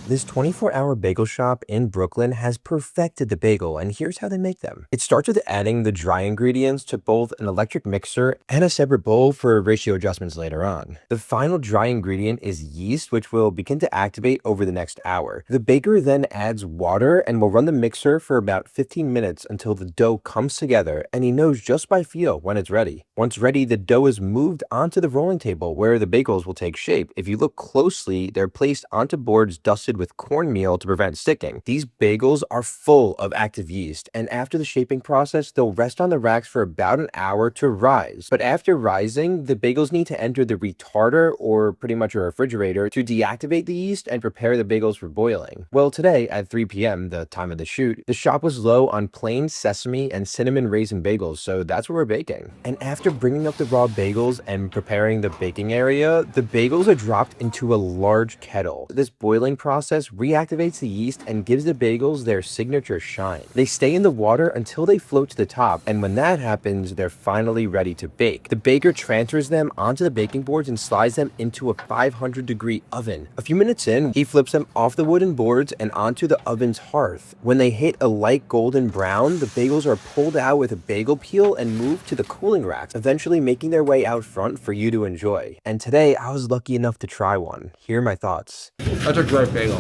This 24-hour bagel shop in Brooklyn has perfected the bagel, and here's how they make them. It starts with adding the dry ingredients to both an electric mixer and a separate bowl for ratio adjustments later on. The final dry ingredient is yeast, which will begin to activate over the next hour. The baker then adds water and will run the mixer for about 15 minutes until the dough comes together, and he knows just by feel when it's ready. Once ready, the dough is moved onto the rolling table where the bagels will take shape. If you look closely, they're placed onto boards dusted with cornmeal to prevent sticking. These bagels are full of active yeast, and after the shaping process, they'll rest on the racks for about an hour to rise. But after rising, the bagels need to enter the retarder, or pretty much a refrigerator, to deactivate the yeast and prepare the bagels for boiling. Well, today at 3 p.m., the time of the shoot, the shop was low on plain sesame and cinnamon raisin bagels, so that's what we're baking. And after bringing up the raw bagels and preparing the baking area, the bagels are dropped into a large kettle. This boiling process reactivates the yeast and gives the bagels their signature shine. They stay in the water until they float to the top, and when that happens, they're finally ready to bake. The baker transfers them onto the baking boards and slides them into a 500-degree oven. A few minutes in, he flips them off the wooden boards and onto the oven's hearth. When they hit a light golden brown, the bagels are pulled out with a bagel peel and moved to the cooling racks, eventually making their way out front for you to enjoy. And today, I was lucky enough to try one. Here are my thoughts. That's a great bagel.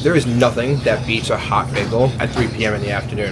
There is nothing that beats a hot bagel at 3 p.m. in the afternoon.